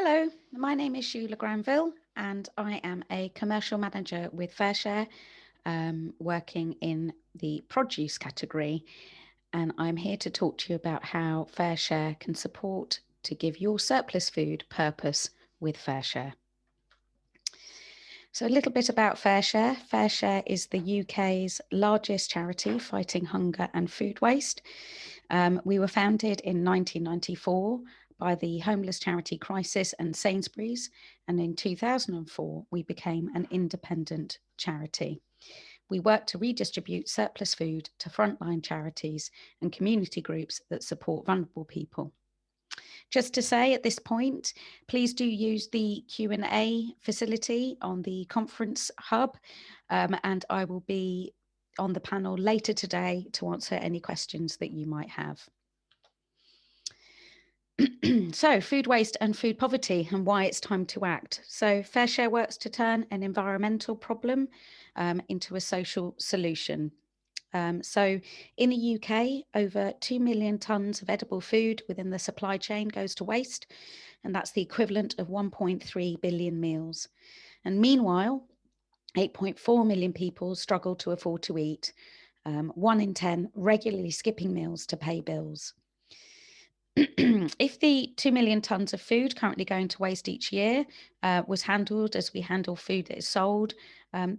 Hello, my name is Shula Granville and I am a commercial manager with FareShare, working in the produce category. And I'm here to talk to you about how FareShare can support to give your surplus food purpose with FareShare. So a little bit about FareShare. FareShare is the UK's largest charity fighting hunger and food waste. We were founded in 1994 by the homeless charity Crisis and Sainsbury's, and in 2004 we became an independent charity. We work to redistribute surplus food to frontline charities and community groups that support vulnerable people. Just to say at this point, please do use the Q&A facility on the conference hub, and I will be on the panel later today to answer any questions that you might have. So food waste and food poverty and why it's time to act. So FareShare works to turn an environmental problem into a social solution. So in the UK, over 2 million tonnes of edible food within the supply chain goes to waste, and that's the equivalent of 1.3 billion meals. And meanwhile, 8.4 million people struggle to afford to eat, 1 in 10 regularly skipping meals to pay bills. If the 2 million tonnes of food currently going to waste each year was handled as we handle food that is sold,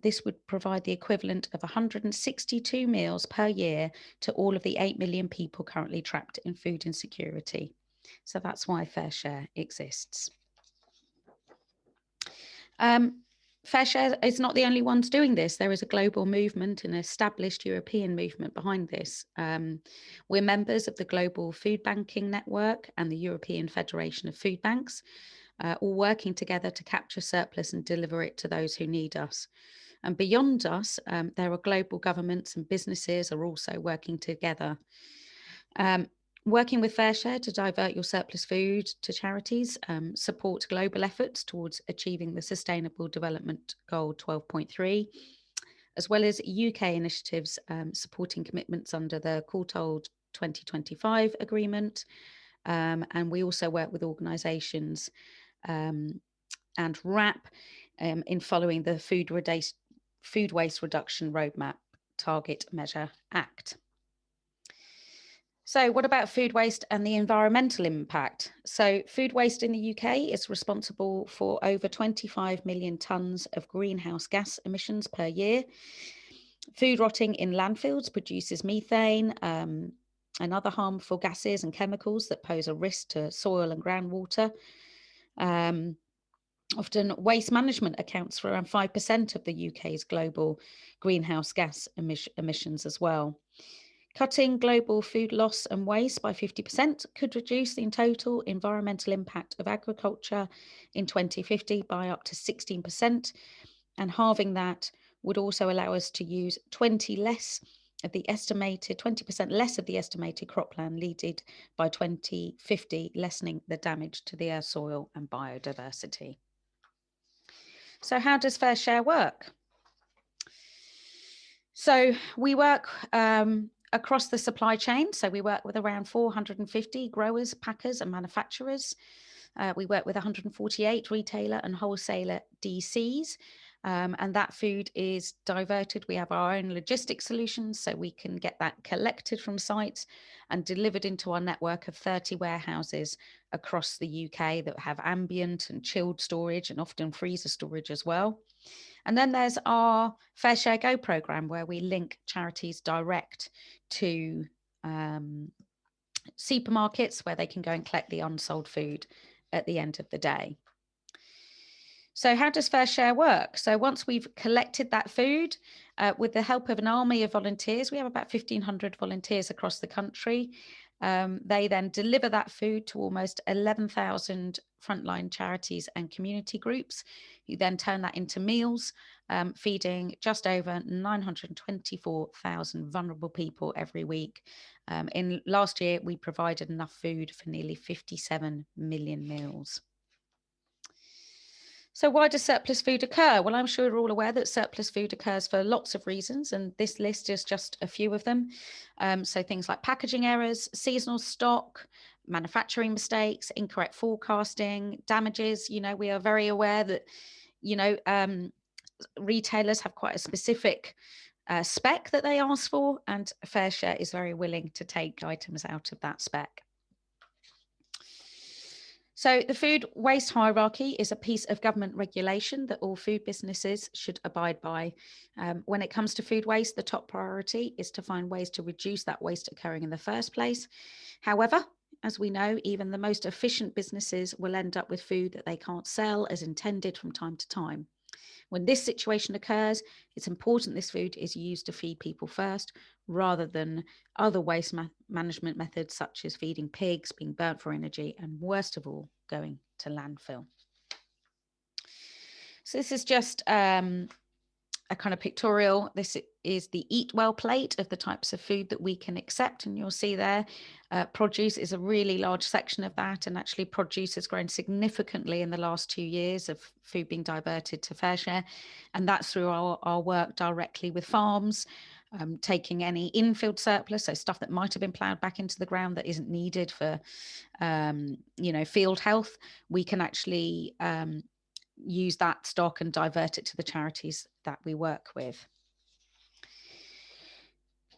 this would provide the equivalent of 162 meals per year to all of the 8 million people currently trapped in food insecurity. So that's why FareShare exists. FareShare is not the only ones doing this. There is a global movement, an established European movement behind this. We're members of the Global Food Banking Network and the European Federation of Food Banks, all working together to capture surplus and deliver it to those who need us. And beyond us, there are global governments and businesses are also working together. Working with FareShare to divert your surplus food to charities, support global efforts towards achieving the Sustainable Development Goal 12.3, as well as UK initiatives supporting commitments under the Courtauld 2025 agreement. And we also work with organisations and RAP in following the Food Waste Reduction Roadmap Target Measure Act. So what about food waste and the environmental impact? So food waste in the UK is responsible for over 25 million tonnes of greenhouse gas emissions per year. Food rotting in landfills produces methane and other harmful gases and chemicals that pose a risk to soil and groundwater. Often waste management accounts for around 5% of the UK's global greenhouse gas emissions as well. Cutting global food loss and waste by 50% could reduce the total environmental impact of agriculture in 2050 by up to 16%. And halving that would also allow us to use 20% less of the estimated cropland needed by 2050, lessening the damage to the earth, soil and biodiversity. So how does FareShare work? So we work across the supply chain. So we work with around 450 growers, packers and manufacturers. We work with 148 retailer and wholesaler DCs. And that food is diverted. We have our own logistics solutions, so we can get that collected from sites and delivered into our network of 30 warehouses across the UK that have ambient and chilled storage and often freezer storage as well. And then there's our FareShare Go program, where we link charities direct to supermarkets where they can go and collect the unsold food at the end of the day. So how does FareShare work? So once we've collected that food, with the help of an army of volunteers, we have about 1,500 volunteers across the country. They then deliver that food to almost 11,000 frontline charities and community groups, who then turn that into meals, feeding just over 924,000 vulnerable people every week. In last year, we provided enough food for nearly 57 million meals. So why does surplus food occur? Well, I'm sure you're all aware that surplus food occurs for lots of reasons, and this list is just a few of them. So things like packaging errors, seasonal stock, manufacturing mistakes, incorrect forecasting, damages. We are very aware that, retailers have quite a specific spec that they ask for, and FareShare is very willing to take items out of that spec. So the food waste hierarchy is a piece of government regulation that all food businesses should abide by. When it comes to food waste, the top priority is to find ways to reduce that waste occurring in the first place. However, as we know, even the most efficient businesses will end up with food that they can't sell as intended from time to time. When this situation occurs, it's important this food is used to feed people first, rather than other waste management methods such as feeding pigs, being burnt for energy, and worst of all, going to landfill. So this is just a kind of pictorial. This is the Eat Well plate of the types of food that we can accept. And you'll see there, produce is a really large section of that. And actually produce has grown significantly in the last 2 years of food being diverted to FareShare. And that's through our work directly with farms, taking any infield surplus, so stuff that might have been ploughed back into the ground that isn't needed for, field health. We can actually use that stock and divert it to the charities that we work with.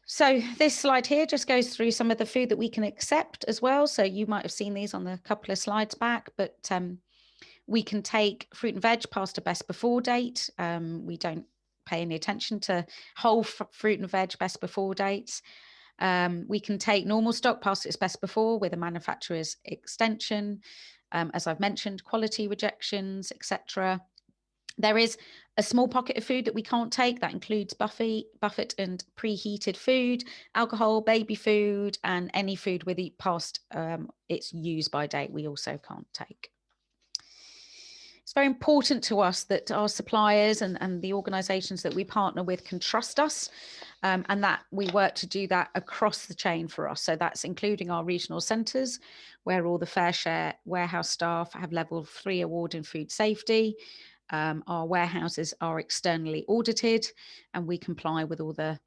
So this slide here just goes through some of the food that we can accept as well. So you might have seen these on the couple of slides back, but we can take fruit and veg past a best before date. We don't pay any attention to whole fruit and veg best before dates. We can take normal stock past its best before with a manufacturer's extension. As I've mentioned, quality rejections, etc. There is a small pocket of food that we can't take. That includes buffet and preheated food, alcohol, baby food, and any food with past its use by date we also can't take. It's very important to us that our suppliers and the organisations that we partner with can trust us, and that we work to do that across the chain for us. So that's including our regional centres, where all the FareShare warehouse staff have level 3 award in food safety. Our warehouses are externally audited, and we comply with all the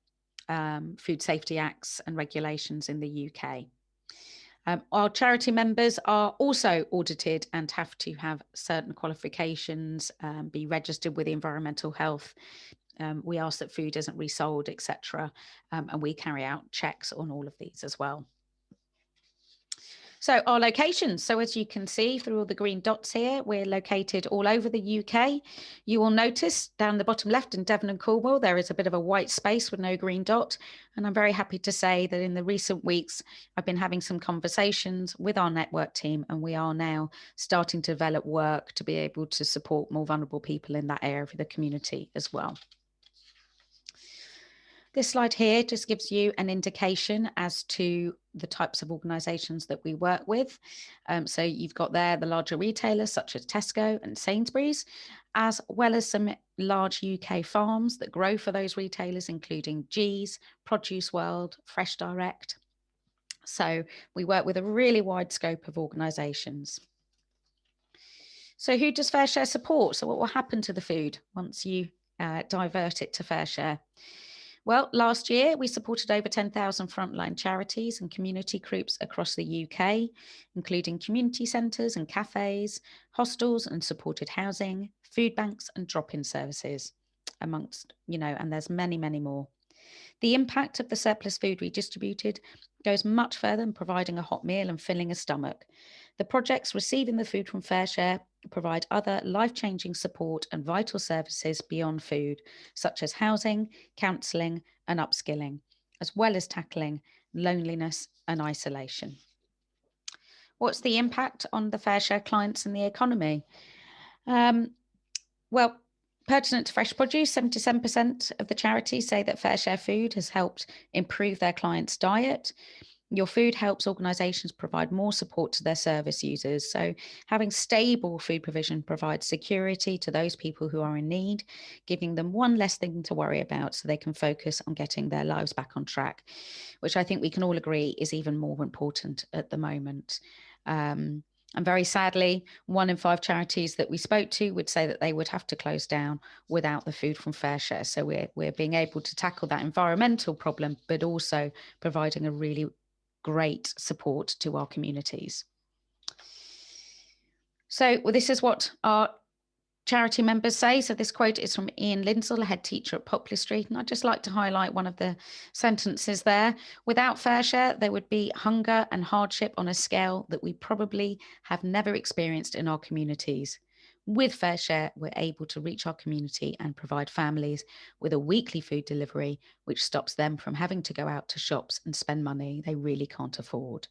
food safety acts and regulations in the UK. Our charity members are also audited and have to have certain qualifications, be registered with environmental health. We ask that food isn't resold, etc. And we carry out checks on all of these as well. So our locations. So as you can see through all the green dots here, we're located all over the UK. You will notice down the bottom left in Devon and Cornwall, there is a bit of a white space with no green dot. And I'm very happy to say that in the recent weeks, I've been having some conversations with our network team, and we are now starting to develop work to be able to support more vulnerable people in that area of the community as well. This slide here just gives you an indication as to the types of organisations that we work with. So you've got there the larger retailers such as Tesco and Sainsbury's, as well as some large UK farms that grow for those retailers, including G's, Produce World, Fresh Direct. So we work with a really wide scope of organisations. So who does FareShare support? So what will happen to the food once you divert it to FareShare? Well, last year we supported over 10,000 frontline charities and community groups across the UK, including community centres and cafes, hostels and supported housing, food banks and drop-in services, amongst, and there's many, many more. The impact of the surplus food redistributed goes much further than providing a hot meal and filling a stomach. The projects receiving the food from FareShare provide other life-changing support and vital services beyond food, such as housing, counselling and upskilling, as well as tackling loneliness and isolation. What's the impact on the FareShare clients and the economy? Well, pertinent to fresh produce, 77% of the charities say that FareShare food has helped improve their clients' diet. Your food helps organisations provide more support to their service users. So having stable food provision provides security to those people who are in need, giving them one less thing to worry about so they can focus on getting their lives back on track, which I think we can all agree is even more important at the moment. And very sadly, 1 in 5 charities that we spoke to would say that they would have to close down without the food from FareShare. So we're being able to tackle that environmental problem, but also providing a really great support to our communities. So this is what our charity members say. So this quote is from Ian Lindsell, a head teacher at Poplar Street. And I'd just like to highlight one of the sentences there. Without FareShare, there would be hunger and hardship on a scale that we probably have never experienced in our communities. With FareShare, we're able to reach our community and provide families with a weekly food delivery, which stops them from having to go out to shops and spend money they really can't afford.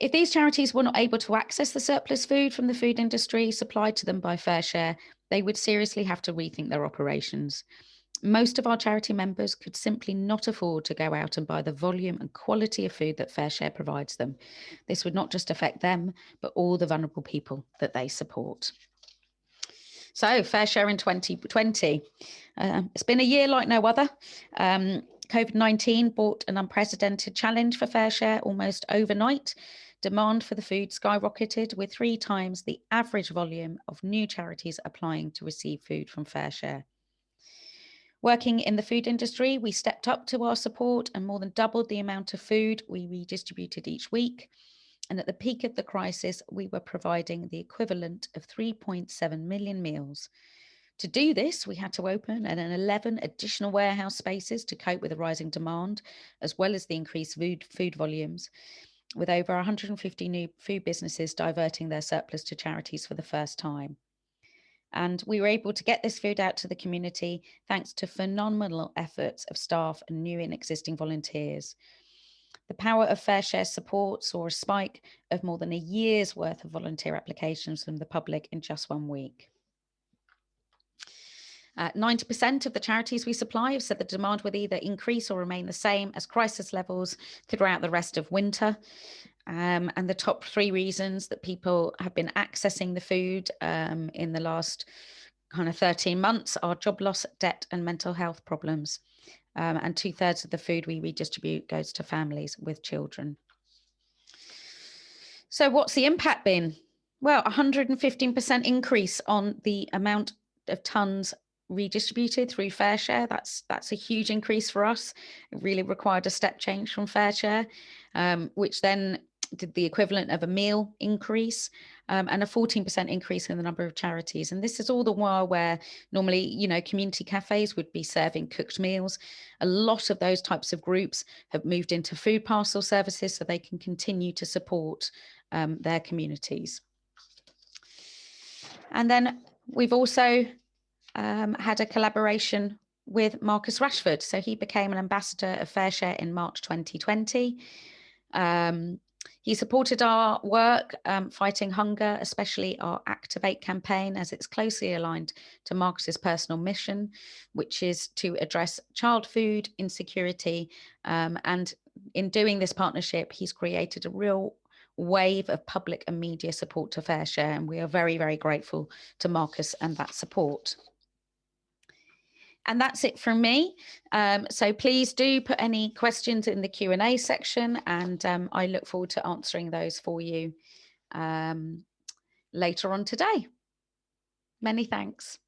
If these charities were not able to access the surplus food from the food industry supplied to them by FareShare, they would seriously have to rethink their operations. Most of our charity members could simply not afford to go out and buy the volume and quality of food that FareShare provides them. This would not just affect them, but all the vulnerable people that they support. So FareShare in 2020. It's been a year like no other. COVID-19 brought an unprecedented challenge for FareShare almost overnight. Demand for the food skyrocketed, with 3 times the average volume of new charities applying to receive food from FareShare. Working in the food industry, we stepped up to our support and more than doubled the amount of food we redistributed each week. And at the peak of the crisis, we were providing the equivalent of 3.7 million meals. To do this, we had to open an 11 additional warehouse spaces to cope with the rising demand, as well as the increased food volumes, with over 150 new food businesses diverting their surplus to charities for the first time. And we were able to get this food out to the community thanks to phenomenal efforts of staff and new and existing volunteers. The power of FareShare support saw a spike of more than a year's worth of volunteer applications from the public in just 1 week. 90% of the charities we supply have said the demand would either increase or remain the same as crisis levels throughout the rest of winter. And the top 3 reasons that people have been accessing the food in the last kind of 13 months are job loss, debt, and mental health problems. And 2/3 of the food we redistribute goes to families with children. So what's the impact been? Well, 115% increase on the amount of tons redistributed through FareShare. That's a huge increase for us. It really required a step change from FareShare, which then did the equivalent of a meal increase, and a 14% increase in the number of charities. And this is all the while where normally, community cafes would be serving cooked meals. A lot of those types of groups have moved into food parcel services so they can continue to support their communities. And then we've also had a collaboration with Marcus Rashford. So he became an ambassador of FareShare in March 2020. He supported our work fighting hunger, especially our Activate campaign, as it's closely aligned to Marcus's personal mission, which is to address child food insecurity. And in doing this partnership, he's created a real wave of public and media support to FareShare, and we are very, very grateful to Marcus and that support. And that's it from me. So please do put any questions in the Q&A section, and I look forward to answering those for you later on today. Many thanks.